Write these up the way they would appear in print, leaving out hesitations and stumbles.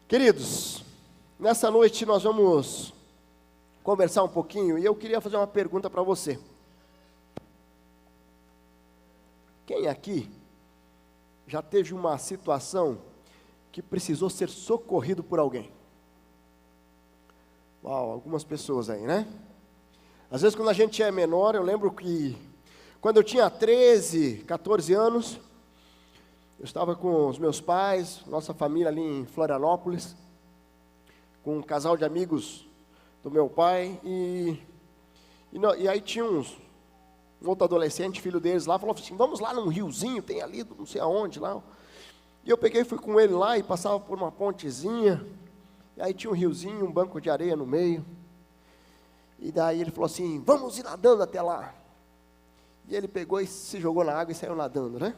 Queridos, nessa noite nós vamos conversar um pouquinho e eu queria fazer uma pergunta para você. Quem aqui já teve uma situação que precisou ser socorrido por alguém? Uau, algumas pessoas aí, né? Às vezes quando a gente é menor, eu lembro que quando eu tinha 13, 14 anos, eu estava com os meus pais, nossa família ali em Florianópolis, com um casal de amigos do meu pai, e aí tinha um outro adolescente, filho deles lá, falou assim, vamos lá num riozinho, tem ali, não sei aonde lá. E eu peguei e fui com ele lá, e passava por uma pontezinha, e aí tinha um riozinho, um banco de areia no meio, e daí ele falou assim, vamos ir nadando até lá. E ele pegou e se jogou na água e saiu nadando, né?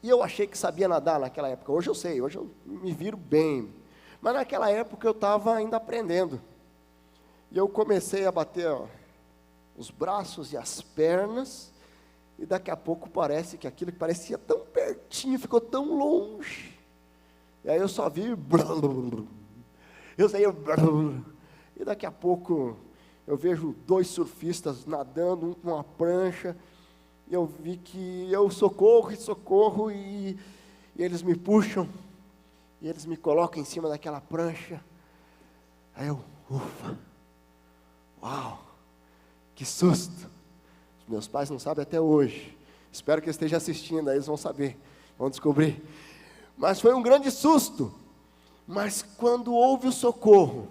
E eu achei que sabia nadar naquela época. Hoje eu sei, hoje eu me viro bem. Mas naquela época eu estava ainda aprendendo. E eu comecei a bater os braços e as pernas. E daqui a pouco parece que aquilo que parecia tão pertinho ficou tão longe. E aí eu só vi... Eu saí... E daqui a pouco eu vejo dois surfistas nadando, um com uma prancha... Eu vi que eu socorro, e eles me puxam, e eles me colocam em cima daquela prancha. Aí eu, ufa, uau, que susto. Os meus pais não sabem até hoje. Espero que eles estejam assistindo, aí eles vão saber, vão descobrir. Mas foi um grande susto. Mas quando houve o socorro,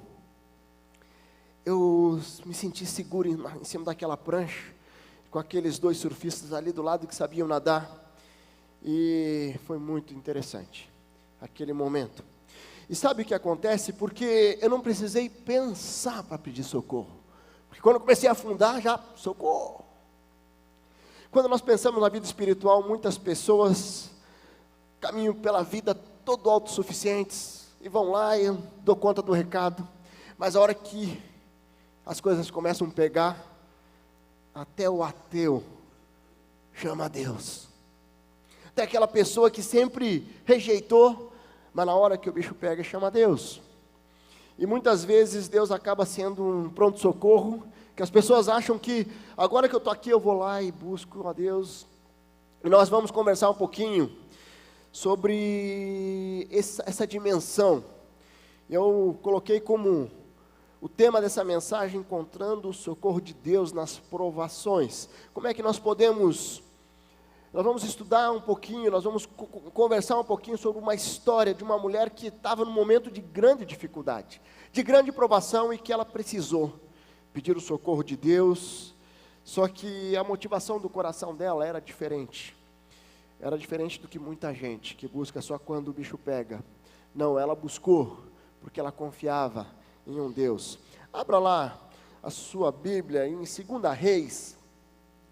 eu me senti seguro em cima daquela prancha, com aqueles dois surfistas ali do lado que sabiam nadar, e foi muito interessante, aquele momento. E sabe o que acontece? Porque eu não precisei pensar para pedir socorro, porque quando eu comecei a afundar, já, socorro. Quando nós pensamos na vida espiritual, muitas pessoas caminham pela vida todo autossuficientes, e vão lá e eu dou conta do recado, mas a hora que as coisas começam a pegar, até o ateu chama a Deus. Até aquela pessoa que sempre rejeitou, mas na hora que o bicho pega, chama a Deus. E muitas vezes Deus acaba sendo um pronto-socorro, que as pessoas acham que agora que eu estou aqui, eu vou lá e busco a Deus. E nós vamos conversar um pouquinho sobre essa dimensão. Eu coloquei como o tema dessa mensagem, encontrando o socorro de Deus nas provações. Como é que nós podemos... Nós vamos estudar um pouquinho, nós vamos conversar um pouquinho sobre uma história de uma mulher que estava num momento de grande dificuldade, de grande provação, e que ela precisou pedir o socorro de Deus. Só que a motivação do coração dela era diferente. Era diferente do que muita gente que busca só quando o bicho pega. Não, ela buscou porque ela confiava em um Deus. Abra lá a sua Bíblia em 2 Reis,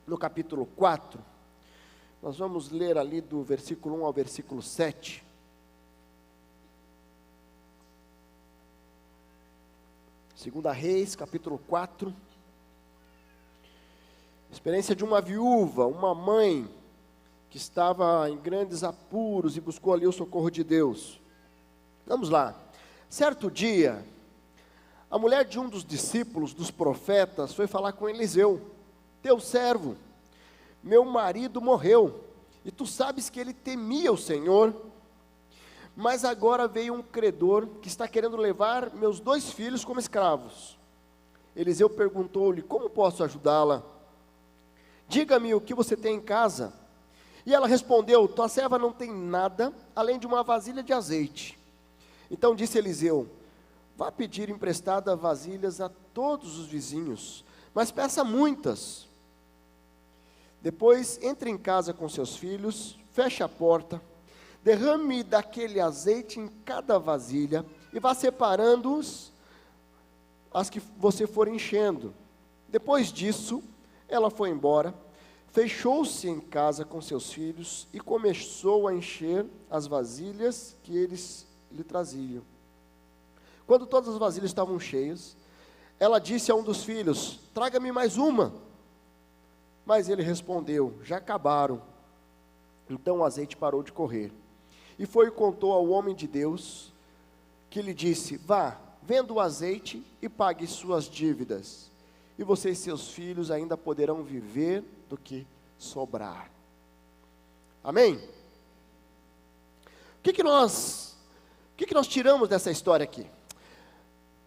no capítulo 4. Nós vamos ler ali do versículo 1 ao versículo 7. Segunda Reis, capítulo 4. Experiência de uma viúva, uma mãe que estava em grandes apuros e buscou ali o socorro de Deus. Vamos lá. Certo dia, a mulher de um dos discípulos, dos profetas, foi falar com Eliseu: teu servo, meu marido morreu, e tu sabes que ele temia o Senhor, mas agora veio um credor que está querendo levar meus 2 filhos como escravos. Eliseu perguntou-lhe: como posso ajudá-la? Diga-me o que você tem em casa. E ela respondeu: tua serva não tem nada, além de uma vasilha de azeite. Então disse Eliseu: vá pedir emprestada vasilhas a todos os vizinhos, mas peça muitas. Depois entre em casa com seus filhos, feche a porta, derrame daquele azeite em cada vasilha e vá separando-os as que você for enchendo. Depois disso, ela foi embora, fechou-se em casa com seus filhos e começou a encher as vasilhas que eles lhe traziam. Quando todas as vasilhas estavam cheias, ela disse a um dos filhos: traga-me mais uma. Mas ele respondeu: já acabaram. Então o azeite parou de correr. E foi e contou ao homem de Deus, que lhe disse: vá, venda o azeite e pague suas dívidas, e você e seus filhos ainda poderão viver do que sobrar. Amém? O que nós tiramos dessa história aqui?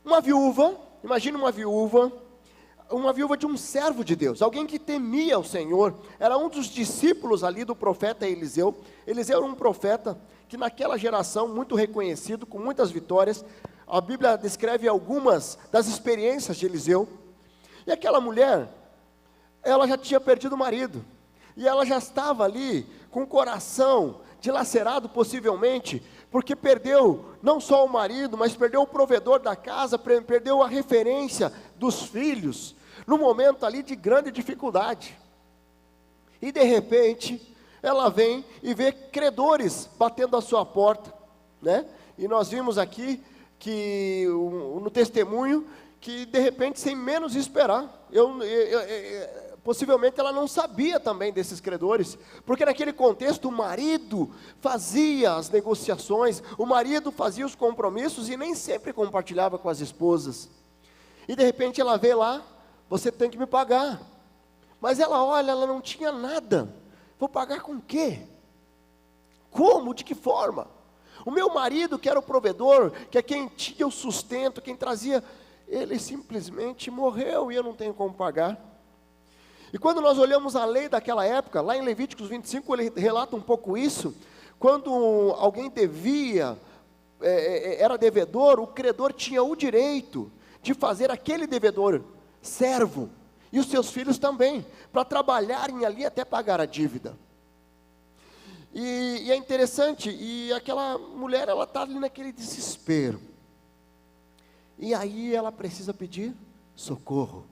Uma viúva, imagina uma viúva de um servo de Deus, alguém que temia o Senhor, era um dos discípulos ali do profeta Eliseu. Eliseu era um profeta que naquela geração, muito reconhecido, com muitas vitórias. A Bíblia descreve algumas das experiências de Eliseu. E aquela mulher, ela já tinha perdido o marido, e ela já estava ali com o coração dilacerado possivelmente, porque perdeu não só o marido, mas perdeu o provedor da casa, perdeu a referência dos filhos, num momento ali de grande dificuldade. E de repente, ela vem e vê credores batendo a sua porta, né? E nós vimos aqui, que no testemunho, que de repente, sem menos esperar, possivelmente ela não sabia também desses credores, porque naquele contexto o marido fazia as negociações, o marido fazia os compromissos e nem sempre compartilhava com as esposas. E de repente ela vê lá: você tem que me pagar. Mas ela olha, ela não tinha nada. Vou pagar com o quê? Como? De que forma? O meu marido, que era o provedor, que é quem tinha o sustento, quem trazia, ele simplesmente morreu e eu não tenho como pagar. E quando nós olhamos a lei daquela época, lá em Levíticos 25, ele relata um pouco isso. Quando alguém devia, era devedor, o credor tinha o direito de fazer aquele devedor servo, e os seus filhos também, para trabalharem ali até pagar a dívida. E é interessante, e aquela mulher, ela está ali naquele desespero, e aí ela precisa pedir socorro.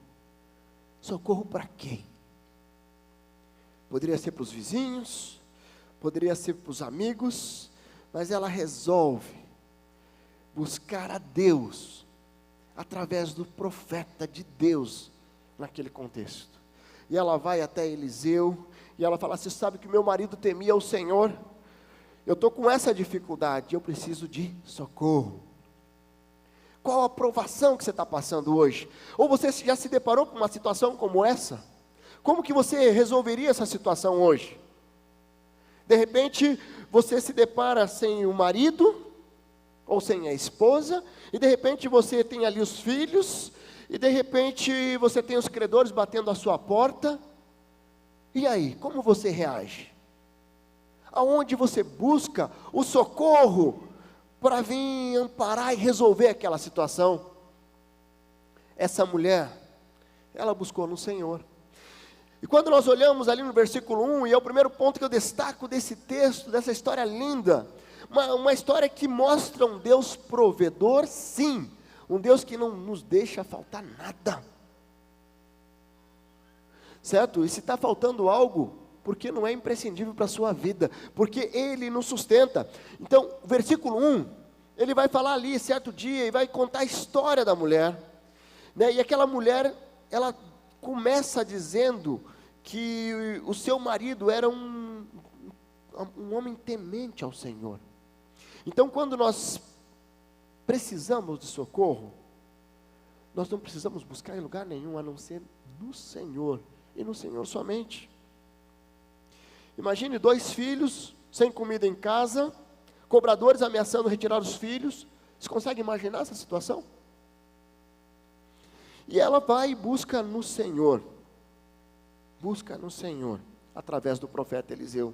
Socorro para quem? Poderia ser para os vizinhos, poderia ser para os amigos, mas ela resolve buscar a Deus, através do profeta de Deus, naquele contexto. E ela vai até Eliseu, e ela fala: você sabe que meu marido temia o Senhor, eu estou com essa dificuldade, eu preciso de socorro. Qual a provação que você está passando hoje? Ou você já se deparou com uma situação como essa? Como que você resolveria essa situação hoje? De repente, você se depara sem o marido, ou sem a esposa, e de repente você tem ali os filhos, e de repente você tem os credores batendo à sua porta. E aí, como você reage? Aonde você busca o socorro para vir amparar e resolver aquela situação? Essa mulher, ela buscou no Senhor. E quando nós olhamos ali no versículo 1, e é o primeiro ponto que eu destaco desse texto, dessa história linda, uma história que mostra um Deus provedor, sim, um Deus que não nos deixa faltar nada, certo? E se está faltando algo, porque não é imprescindível para a sua vida, porque Ele nos sustenta. Então, o versículo 1, ele vai falar ali, certo dia, e vai contar a história da mulher, né? E aquela mulher, ela começa dizendo que o seu marido era um homem temente ao Senhor. Então, quando nós precisamos de socorro, nós não precisamos buscar em lugar nenhum, a não ser no Senhor, e no Senhor somente. Imagine 2 filhos, sem comida em casa, cobradores ameaçando retirar os filhos. Você consegue imaginar essa situação? E ela vai e busca no Senhor, através do profeta Eliseu.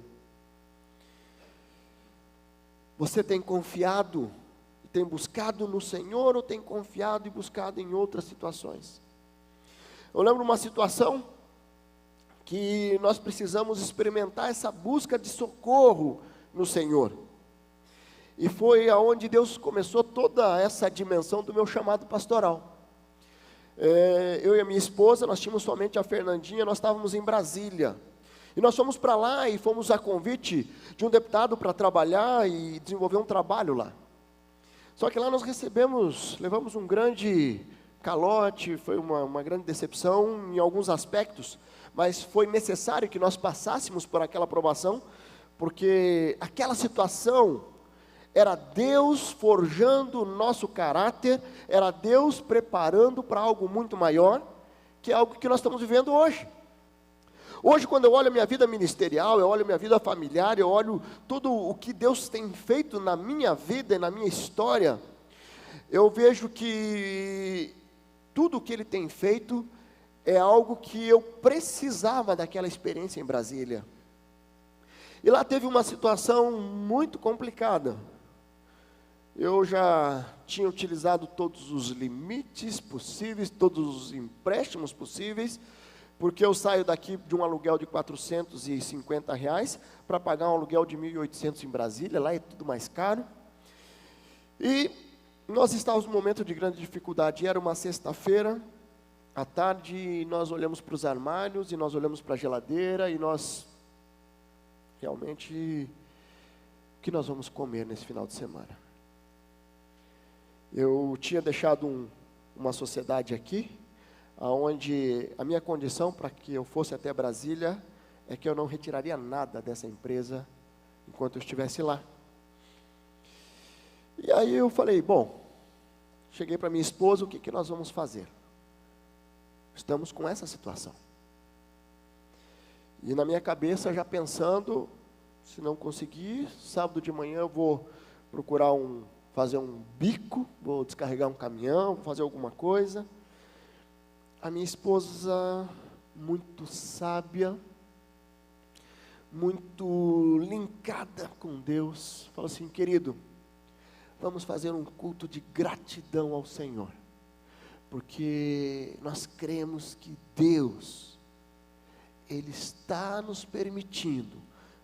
Você tem confiado, tem buscado no Senhor, ou tem confiado e buscado em outras situações? Eu lembro uma situação que nós precisamos experimentar essa busca de socorro no Senhor. E foi aonde Deus começou toda essa dimensão do meu chamado pastoral. Eu e a minha esposa, nós tínhamos somente a Fernandinha, nós estávamos em Brasília. E nós fomos para lá e fomos a convite de um deputado para trabalhar e desenvolver um trabalho lá. Só que lá nós levamos um grande calote, foi uma grande decepção em alguns aspectos, mas foi necessário que nós passássemos por aquela aprovação, porque aquela situação era Deus forjando o nosso caráter, era Deus preparando para algo muito maior, que é algo que nós estamos vivendo hoje. Hoje, quando eu olho a minha vida ministerial, eu olho a minha vida familiar, eu olho tudo o que Deus tem feito na minha vida e na minha história, eu vejo que tudo o que Ele tem feito é algo que eu precisava daquela experiência em Brasília. E lá teve uma situação muito complicada. Eu já tinha utilizado todos os limites possíveis, todos os empréstimos possíveis, porque eu saio daqui de um aluguel de R$450 para pagar um aluguel de 1.800 em Brasília, lá é tudo mais caro. E nós estávamos num momento de grande dificuldade, era uma sexta-feira, à tarde, nós olhamos para os armários, e nós olhamos para a geladeira, e nós, realmente, o que nós vamos comer nesse final de semana? Eu tinha deixado uma sociedade aqui, onde a minha condição para que eu fosse até Brasília é que eu não retiraria nada dessa empresa enquanto eu estivesse lá. E aí eu falei, bom, cheguei para minha esposa, o que nós vamos fazer? Estamos com essa situação. E na minha cabeça já pensando, se não conseguir, sábado de manhã eu vou procurar fazer um bico, vou descarregar um caminhão, vou fazer alguma coisa. A minha esposa, muito sábia, muito linkada com Deus, falou assim, querido, vamos fazer um culto de gratidão ao Senhor, porque nós cremos que Deus, Ele está nos permitindo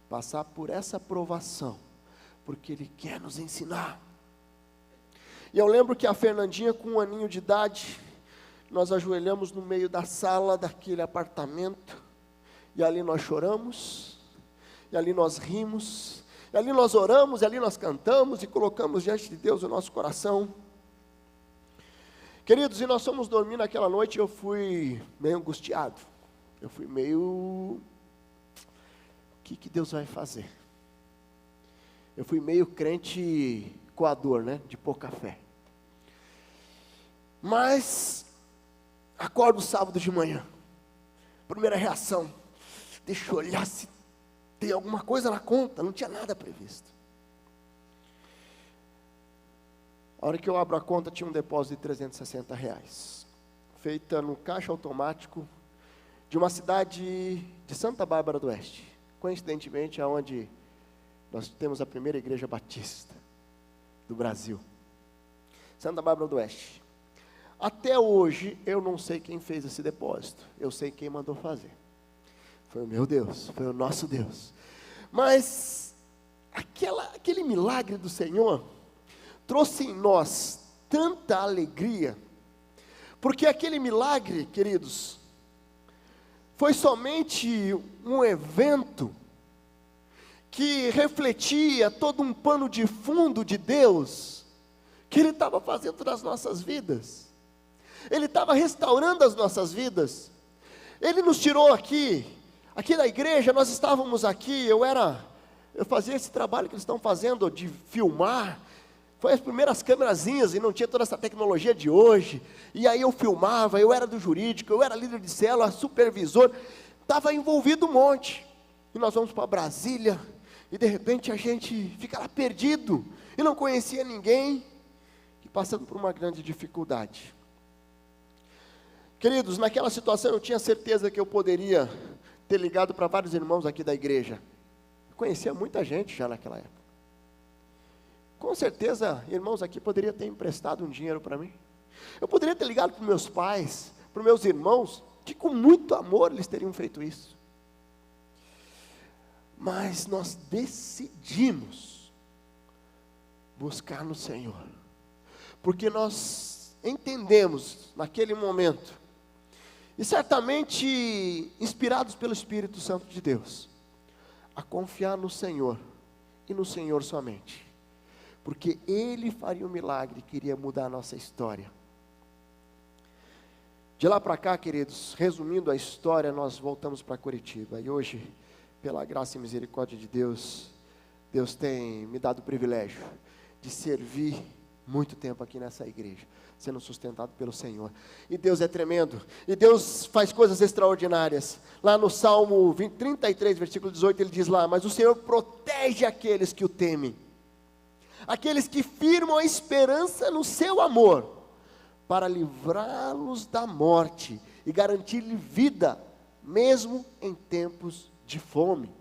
passar por essa provação, porque Ele quer nos ensinar. E eu lembro que a Fernandinha, com 1 aninho de idade, nós ajoelhamos no meio da sala daquele apartamento, e ali nós choramos, e ali nós rimos, e ali nós oramos, e ali nós cantamos, e colocamos diante de Deus o nosso coração. Queridos, e nós fomos dormir naquela noite, e eu fui meio angustiado, eu fui meio, o que Deus vai fazer? Eu fui meio crente coador, né, de pouca fé. Mas, acordo sábado de manhã, primeira reação, deixa eu olhar se tem alguma coisa na conta, não tinha nada previsto. A hora que eu abro a conta, tinha um depósito de R$360, feita no caixa automático de uma cidade de Santa Bárbara do Oeste, coincidentemente aonde nós temos a primeira igreja batista do Brasil, Santa Bárbara do Oeste. Até hoje, eu não sei quem fez esse depósito, eu sei quem mandou fazer. Foi o meu Deus, foi o nosso Deus. Mas, aquele milagre do Senhor, trouxe em nós tanta alegria, porque aquele milagre, queridos, foi somente um evento, que refletia todo um pano de fundo de Deus, que Ele estava fazendo nas nossas vidas. Ele estava restaurando as nossas vidas. Ele nos tirou aqui da igreja, nós estávamos aqui, eu fazia esse trabalho que eles estão fazendo, de filmar, foi as primeiras câmerazinhas, e não tinha toda essa tecnologia de hoje, e aí eu filmava, eu era do jurídico, eu era líder de célula, supervisor, estava envolvido um monte, e nós vamos para Brasília, e de repente a gente fica lá perdido, e não conhecia ninguém, e passando por uma grande dificuldade. Queridos, naquela situação eu tinha certeza que eu poderia ter ligado para vários irmãos aqui da igreja. Eu conhecia muita gente já naquela época. Com certeza, irmãos aqui poderiam ter emprestado um dinheiro para mim. Eu poderia ter ligado para os meus pais, para os meus irmãos, que com muito amor eles teriam feito isso. Mas nós decidimos buscar no Senhor, porque nós entendemos naquele momento, e certamente inspirados pelo Espírito Santo de Deus, a confiar no Senhor, e no Senhor somente, porque Ele faria um milagre, queria mudar a nossa história. De lá para cá, queridos, resumindo a história, nós voltamos para Curitiba, e hoje, pela graça e misericórdia de Deus, Deus tem me dado o privilégio de servir muito tempo aqui nessa igreja, sendo sustentado pelo Senhor. E Deus é tremendo, e Deus faz coisas extraordinárias. Lá no Salmo 33, versículo 18, ele diz lá: mas o Senhor protege aqueles que o temem, aqueles que firmam a esperança no seu amor, para livrá-los da morte e garantir-lhe vida, mesmo em tempos de fome.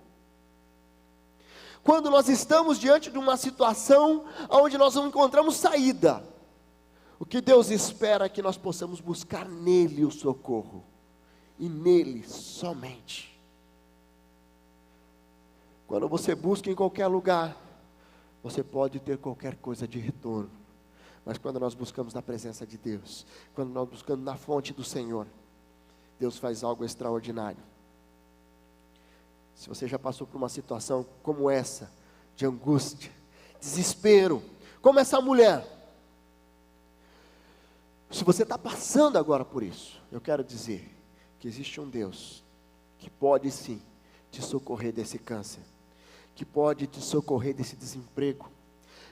Quando nós estamos diante de uma situação onde nós não encontramos saída, o que Deus espera é que nós possamos buscar nele o socorro, e nele somente. Quando você busca em qualquer lugar, você pode ter qualquer coisa de retorno, mas quando nós buscamos na presença de Deus, quando nós buscamos na fonte do Senhor, Deus faz algo extraordinário. Se você já passou por uma situação como essa, de angústia, desespero, como essa mulher, se você está passando agora por isso, eu quero dizer que existe um Deus que pode sim te socorrer desse câncer, que pode te socorrer desse desemprego,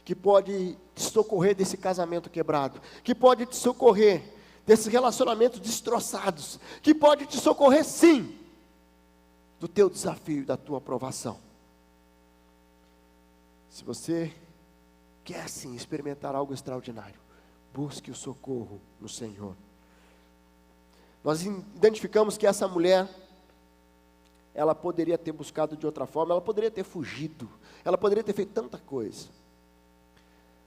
que pode te socorrer desse casamento quebrado, que pode te socorrer desses relacionamentos destroçados, que pode te socorrer sim do teu desafio, da tua provação. Se você quer sim experimentar algo extraordinário, busque o socorro no Senhor. Nós identificamos que essa mulher, ela poderia ter buscado de outra forma, ela poderia ter fugido, ela poderia ter feito tanta coisa,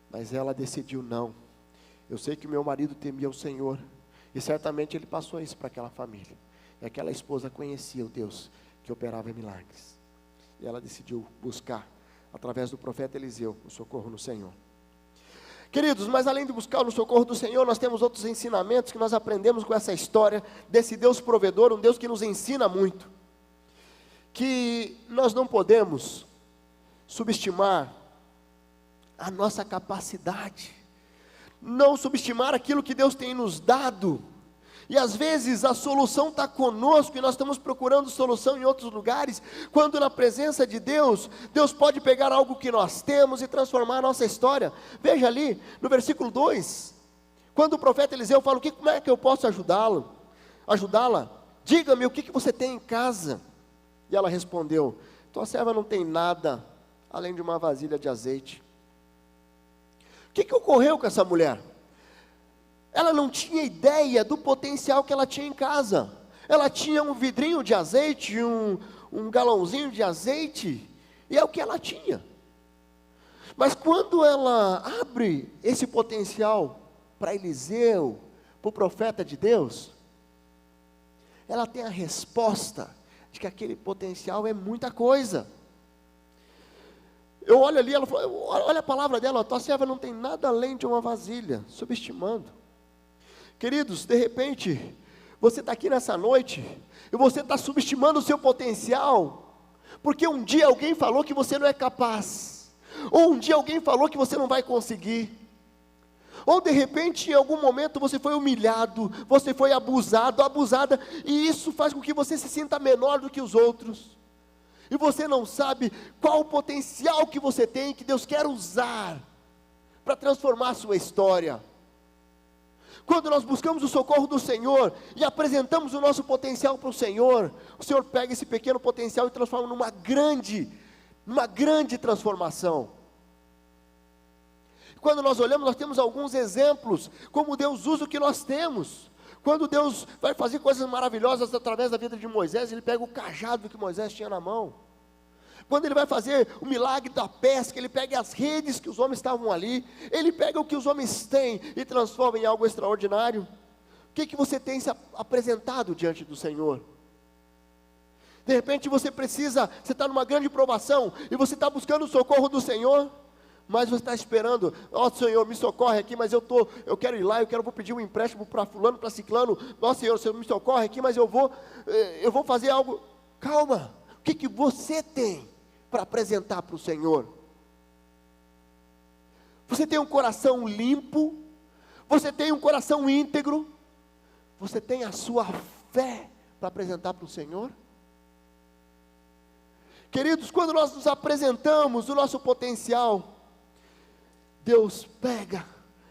mas ela decidiu não. Eu sei que meu marido temia o Senhor, e certamente ele passou isso para aquela família, e aquela esposa conhecia o Deus que operava milagres, e ela decidiu buscar, através do profeta Eliseu, o socorro no Senhor. Queridos, mas além de buscar o socorro do Senhor, nós temos outros ensinamentos que nós aprendemos com essa história, desse Deus provedor, um Deus que nos ensina muito, que nós não podemos subestimar a nossa capacidade, não subestimar aquilo que Deus tem nos dado. E às vezes a solução está conosco e nós estamos procurando solução em outros lugares, quando na presença de Deus, Deus pode pegar algo que nós temos e transformar a nossa história. Veja ali no versículo 2, quando o profeta Eliseu fala: como é que eu posso ajudá-la? Diga-me o que você tem em casa. E ela respondeu: tua serva não tem nada, além de uma vasilha de azeite. O que ocorreu com essa mulher? Ela não tinha ideia do potencial que ela tinha em casa. Ela tinha um vidrinho de azeite, um galãozinho de azeite, e é o que ela tinha. Mas quando ela abre esse potencial para Eliseu, para o profeta de Deus, ela tem a resposta de que aquele potencial é muita coisa. Eu olho ali, ela falou, olha a palavra dela: tua serva não tem nada além de uma vasilha, subestimando. Queridos, de repente, você está aqui nessa noite, e você está subestimando o seu potencial, porque um dia alguém falou que você não é capaz, ou um dia alguém falou que você não vai conseguir, ou de repente em algum momento você foi humilhado, você foi abusado, abusada, e isso faz com que você se sinta menor do que os outros, e você não sabe qual o potencial que você tem, que Deus quer usar, para transformar a sua história. Quando nós buscamos o socorro do Senhor, e apresentamos o nosso potencial para o Senhor pega esse pequeno potencial e transforma numa grande transformação. Quando nós olhamos, nós temos alguns exemplos, como Deus usa o que nós temos. Quando Deus vai fazer coisas maravilhosas através da vida de Moisés, Ele pega o cajado que Moisés tinha na mão. Quando Ele vai fazer o milagre da pesca, Ele pega as redes que os homens estavam ali, Ele pega o que os homens têm e transforma em algo extraordinário. O que você tem se apresentado diante do Senhor? De repente você está numa grande provação, e você está buscando o socorro do Senhor, mas você está esperando: Senhor, me socorre aqui, mas eu quero ir lá, vou pedir um empréstimo para fulano, para ciclano. Senhor, me socorre aqui, mas eu vou fazer algo. Calma, o que você tem para apresentar para o Senhor? Você tem um coração limpo? Você tem um coração íntegro? Você tem a sua fé para apresentar para o Senhor? Queridos, quando nós nos apresentamos o nosso potencial, Deus pega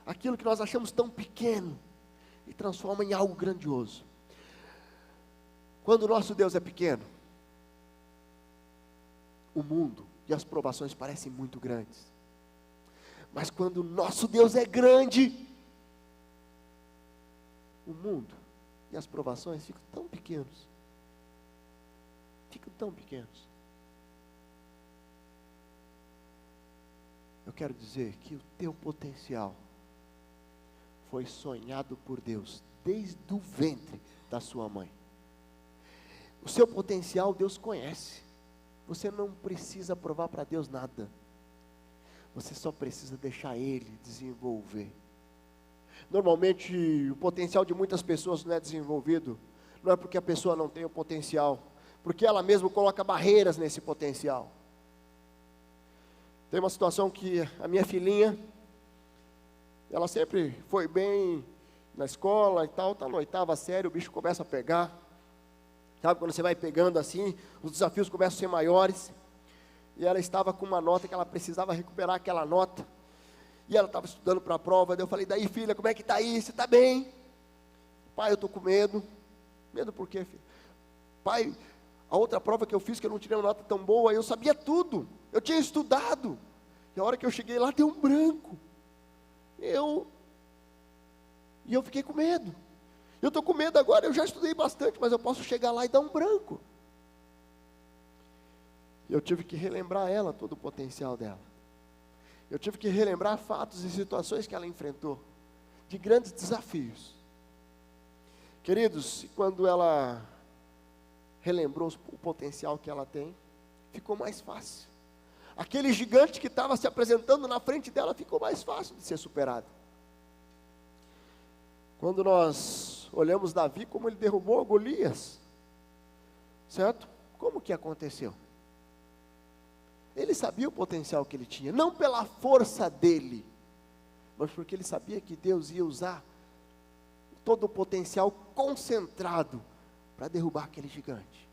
aquilo que nós achamos tão pequeno e transforma em algo grandioso. Quando o nosso Deus é pequeno, o mundo e as provações parecem muito grandes. Mas quando o nosso Deus é grande, o mundo e as provações ficam tão pequenos. Ficam tão pequenos. Eu quero dizer que o teu potencial foi sonhado por Deus desde o ventre da sua mãe. O seu potencial Deus conhece. Você não precisa provar para Deus nada. Você só precisa deixar Ele desenvolver. Normalmente o potencial de muitas pessoas não é desenvolvido, não é porque a pessoa não tem o potencial, porque ela mesma coloca barreiras nesse potencial. Tem uma situação que a minha filhinha, ela sempre foi bem na escola e tal, está na 8ª série, o bicho começa a pegar. Sabe, quando você vai pegando assim, os desafios começam a ser maiores. E ela estava com uma nota que ela precisava recuperar aquela nota. E ela estava estudando para a prova. Daí eu falei, daí filha, como é que está aí? Você está bem? Pai, eu estou com medo. Medo por quê, filho? Pai, a outra prova que eu fiz, que eu não tirei uma nota tão boa, eu sabia tudo. Eu tinha estudado. E a hora que eu cheguei lá, deu um branco. E eu fiquei com medo. Eu estou com medo agora, eu já estudei bastante, mas eu posso chegar lá e dar um branco. Eu tive que relembrar ela todo o potencial dela. Eu tive que relembrar fatos e situações que ela enfrentou, de grandes desafios. Queridos, quando ela relembrou o potencial que ela tem, ficou mais fácil. Aquele gigante que estava se apresentando na frente dela, ficou mais fácil de ser superado. Quando nós olhamos Davi, como ele derrubou Golias, certo? Como que aconteceu? Ele sabia o potencial que ele tinha, não pela força dele, mas porque ele sabia que Deus ia usar todo o potencial concentrado para derrubar aquele gigante.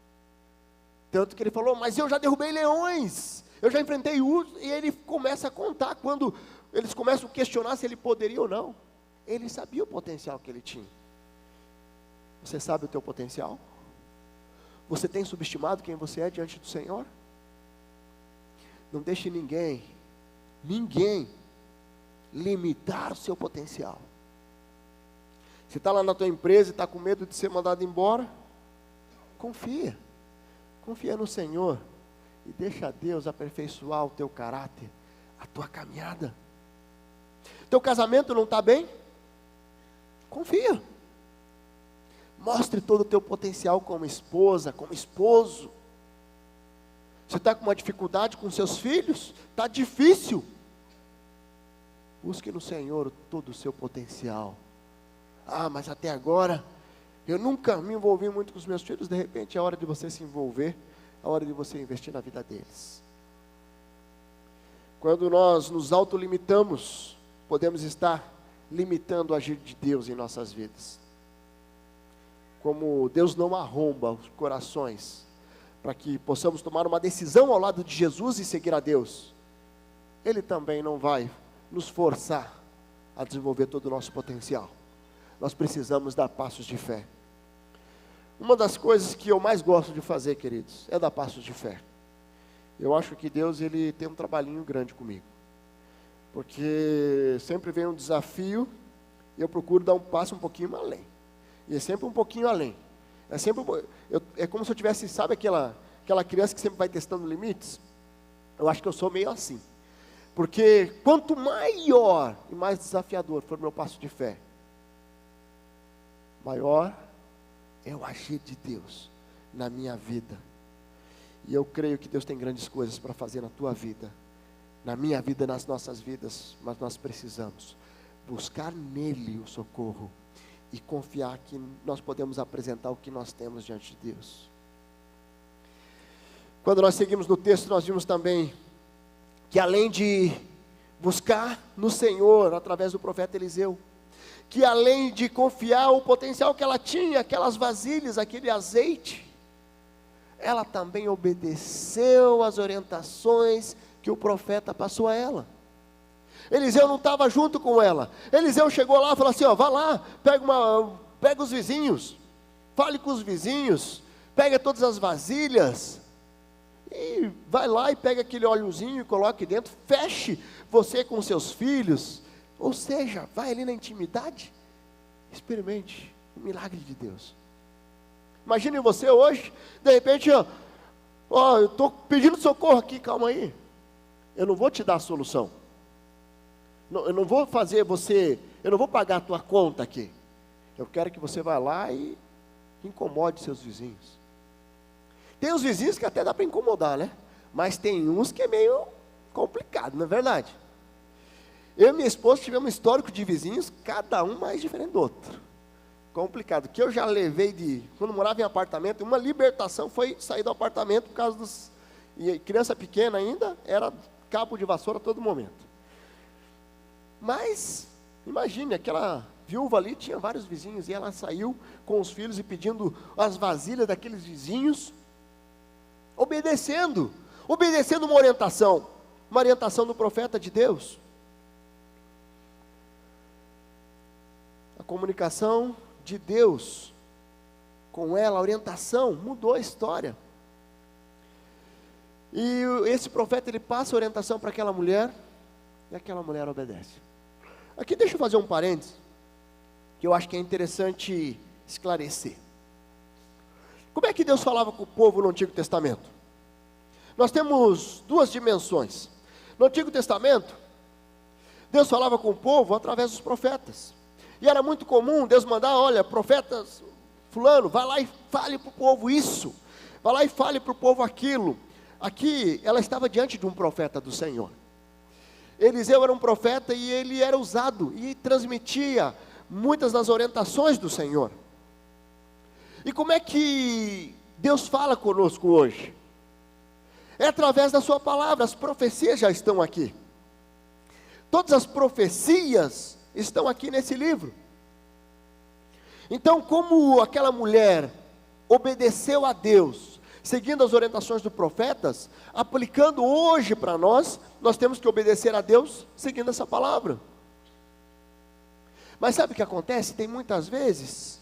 Tanto que ele falou, mas eu já derrubei leões, eu já enfrentei ursos, e ele começa a contar, quando eles começam a questionar se ele poderia ou não, ele sabia o potencial que ele tinha. Você sabe o teu potencial? Você tem subestimado quem você é diante do Senhor? Não deixe ninguém limitar o seu potencial. Você está lá na tua empresa e está com medo de ser mandado embora? Confia no Senhor e deixa Deus aperfeiçoar o teu caráter, a tua caminhada. Teu casamento não está bem? Confia. Mostre todo o teu potencial como esposa, como esposo. Você está com uma dificuldade com seus filhos? Está difícil. Busque no Senhor todo o seu potencial. Ah, mas até agora, eu nunca me envolvi muito com os meus filhos. De repente é hora de você se envolver, é hora de você investir na vida deles. Quando nós nos autolimitamos, podemos estar limitando o agir de Deus em nossas vidas. Como Deus não arromba os corações, para que possamos tomar uma decisão ao lado de Jesus e seguir a Deus, Ele também não vai nos forçar a desenvolver todo o nosso potencial. Nós precisamos dar passos de fé. Uma das coisas que eu mais gosto de fazer, queridos, é dar passos de fé. Eu acho que Deus, Ele tem um trabalhinho grande comigo, porque sempre vem um desafio, e eu procuro dar um passo um pouquinho além, e é sempre um pouquinho além. É como se eu tivesse, sabe aquela criança que sempre vai testando limites? Eu acho que eu sou meio assim. Porque quanto maior e mais desafiador for o meu passo de fé, maior é o agir de Deus na minha vida. E eu creio que Deus tem grandes coisas para fazer na tua vida, na minha vida, nas nossas vidas. Mas nós precisamos buscar nele o socorro e confiar que nós podemos apresentar o que nós temos diante de Deus. Quando nós seguimos no texto, nós vimos também que além de buscar no Senhor, através do profeta Eliseu, que além de confiar o potencial que ela tinha, aquelas vasilhas, aquele azeite, ela também obedeceu às orientações que o profeta passou a ela. Eliseu não estava junto com ela. Eliseu chegou lá e falou assim, ó, vá lá, pega os vizinhos, fale com os vizinhos, pega todas as vasilhas, e vai lá e pega aquele óleozinho e coloque dentro, feche você com seus filhos, ou seja, vai ali na intimidade, experimente o milagre de Deus. Imagine você hoje, de repente, ó, eu estou pedindo socorro aqui, calma aí, eu não vou te dar a solução, eu não vou fazer você, eu não vou pagar a tua conta aqui, eu quero que você vá lá e incomode seus vizinhos. Tem os vizinhos que até dá para incomodar, né? Mas tem uns que é meio complicado, não é verdade? Eu e minha esposa tivemos um histórico de vizinhos, cada um mais diferente do outro. Complicado. Que eu já levei quando morava em apartamento, uma libertação foi sair do apartamento por causa dos... E criança pequena ainda, era cabo de vassoura a todo momento. Mas, imagine, aquela viúva ali tinha vários vizinhos, e ela saiu com os filhos e pedindo as vasilhas daqueles vizinhos, obedecendo uma orientação do profeta de Deus. A comunicação de Deus com ela, a orientação, mudou a história. E esse profeta, ele passa a orientação para aquela mulher, e aquela mulher obedece. Aqui deixa eu fazer um parênteses, que eu acho que é interessante esclarecer. Como é que Deus falava com o povo no Antigo Testamento? Nós temos duas dimensões. No Antigo Testamento, Deus falava com o povo através dos profetas. E era muito comum Deus mandar, olha, profetas fulano, vai lá e fale para o povo isso. Vai lá e fale para o povo aquilo. Aqui, ela estava diante de um profeta do Senhor. Eliseu era um profeta e ele era usado e transmitia muitas das orientações do Senhor. E como é que Deus fala conosco hoje? É através da sua palavra. As profecias já estão aqui. Todas as profecias estão aqui nesse livro. Então, como aquela mulher obedeceu a Deus, seguindo as orientações dos profetas, aplicando hoje para nós temos que obedecer a Deus seguindo essa palavra. Mas sabe o que acontece? Tem muitas vezes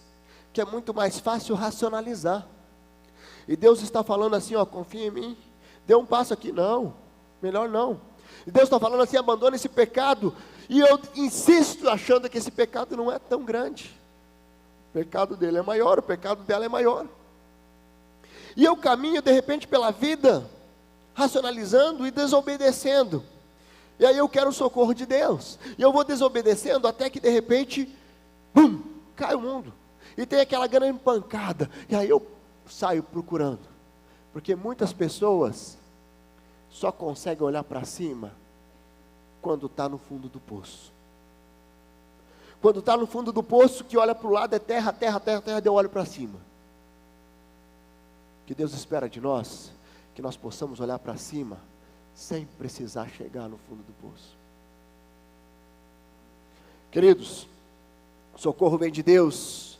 que é muito mais fácil racionalizar. E Deus está falando assim, ó, confia em mim, dê um passo aqui, não, melhor não. E Deus está falando assim, abandona esse pecado, e eu insisto achando que esse pecado não é tão grande. O pecado dele é maior, o pecado dela é maior. E eu caminho de repente pela vida, racionalizando e desobedecendo. E aí eu quero o socorro de Deus. E eu vou desobedecendo até que de repente, bum, cai o mundo. E tem aquela grande pancada. E aí eu saio procurando. Porque muitas pessoas só conseguem olhar para cima quando está no fundo do poço. Quando está no fundo do poço, que olha para o lado é terra, terra, terra, terra, eu olho para cima. Que Deus espera de nós, que nós possamos olhar para cima, sem precisar chegar no fundo do poço. Queridos, socorro vem de Deus,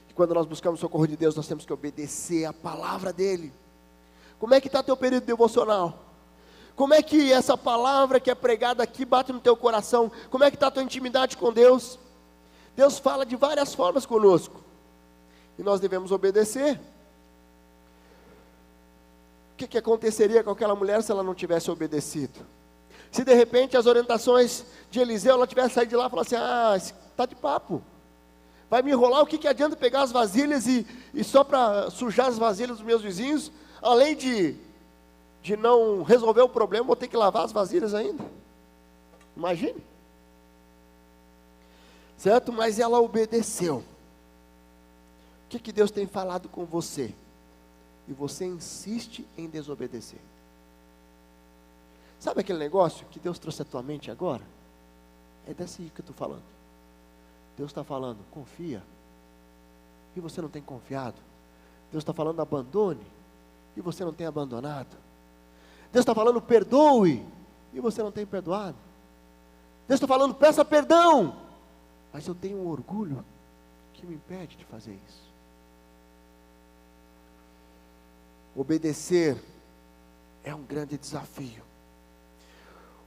e quando nós buscamos socorro de Deus, nós temos que obedecer a palavra dEle. Como é que está teu período devocional? Como é que essa palavra que é pregada aqui bate no teu coração? Como é que está a tua intimidade com Deus? Deus fala de várias formas conosco, e nós devemos obedecer. O que aconteceria com aquela mulher se ela não tivesse obedecido? Se de repente as orientações de Eliseu, ela tivesse saído de lá e falasse, está de papo, vai me enrolar, o que adianta pegar as vasilhas e só para sujar as vasilhas dos meus vizinhos, além de não resolver o problema, vou ter que lavar as vasilhas ainda. Imagine. Certo? Mas ela obedeceu. O que Deus tem falado com você? E você insiste em desobedecer. Sabe aquele negócio que Deus trouxe à tua mente agora? É desse que eu estou falando. Deus está falando, confia. E você não tem confiado. Deus está falando, abandone. E você não tem abandonado. Deus está falando, perdoe. E você não tem perdoado. Deus está falando, peça perdão. Mas eu tenho um orgulho que me impede de fazer isso. Obedecer é um grande desafio.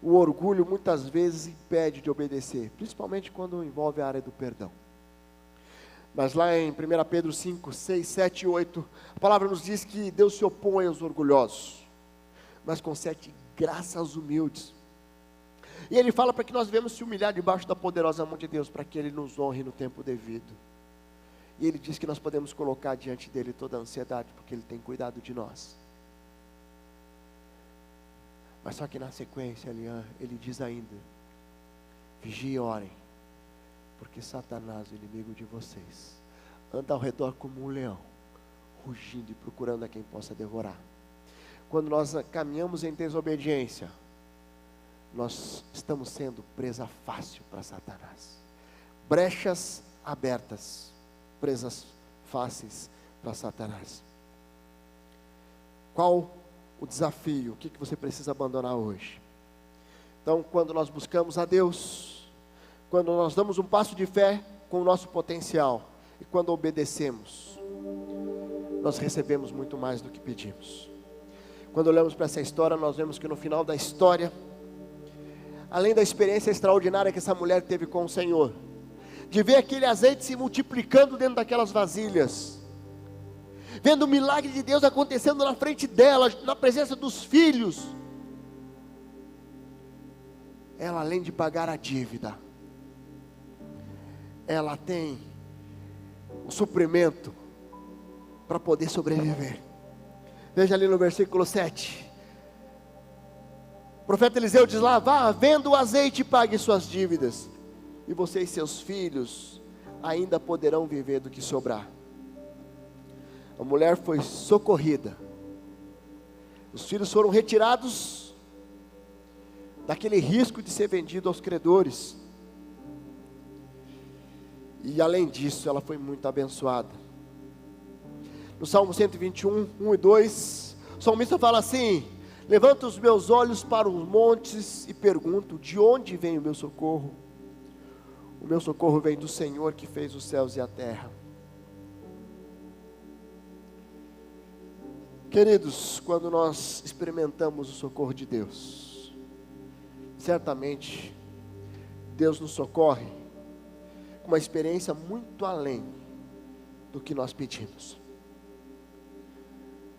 o orgulho muitas vezes impede de obedecer, principalmente quando envolve a área do perdão. Mas lá em 1 Pedro 5, 6, 7 e 8, a palavra nos diz que Deus se opõe aos orgulhosos, mas concede graça aos humildes. E Ele fala para que nós devemos se humilhar debaixo da poderosa mão de Deus, para que Ele nos honre no tempo devido. E Ele diz que nós podemos colocar diante dEle toda a ansiedade, porque Ele tem cuidado de nós. Mas só que na sequência, Ele diz ainda: vigiem e orem, porque Satanás, o inimigo de vocês, anda ao redor como um leão, rugindo e procurando a quem possa devorar. Quando nós caminhamos em desobediência, nós estamos sendo presa fácil para Satanás. Brechas abertas, presas fáceis para Satanás. Qual o desafio? O que você precisa abandonar hoje? Então, quando nós buscamos a Deus, quando nós damos um passo de fé com o nosso potencial, e quando obedecemos, nós recebemos muito mais do que pedimos. Quando olhamos para essa história, nós vemos que no final da história, além da experiência extraordinária que essa mulher teve com o Senhor, de ver aquele azeite se multiplicando dentro daquelas vasilhas, vendo o milagre de Deus acontecendo na frente dela, na presença dos filhos, ela, além de pagar a dívida, ela tem o suprimento para poder sobreviver. Veja ali no versículo 7, o profeta Eliseu diz lá: vá, venda o azeite e pague suas dívidas, e você e seus filhos ainda poderão viver do que sobrar. A mulher foi socorrida, os filhos foram retirados daquele risco de ser vendido aos credores, e além disso, ela foi muito abençoada. No Salmo 121, 1 e 2, o salmista fala assim: levanto os meus olhos para os montes e pergunto, de onde vem o meu socorro? O meu socorro vem do Senhor que fez os céus e a terra. Queridos, quando nós experimentamos o socorro de Deus, certamente Deus nos socorre com uma experiência muito além do que nós pedimos.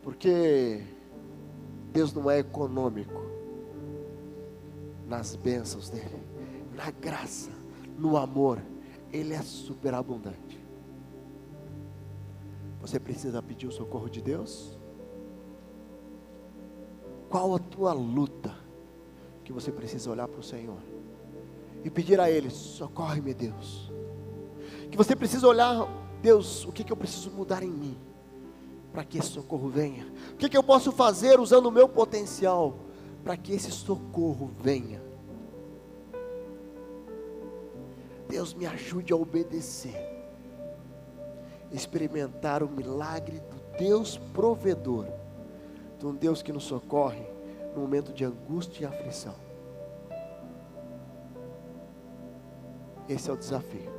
Porque Deus não é econômico nas bênçãos dele, na graça, no amor, Ele é superabundante. Você precisa pedir o socorro de Deus? Qual a tua luta que você precisa olhar para o Senhor e pedir a Ele: socorre-me, Deus? Que você precisa olhar: Deus, o que eu preciso mudar em mim para que esse socorro venha? O que eu posso fazer usando o meu potencial para que esse socorro venha? Deus, me ajude a obedecer, experimentar o milagre do Deus provedor, de um Deus que nos socorre no momento de angústia e aflição. Esse é o desafio.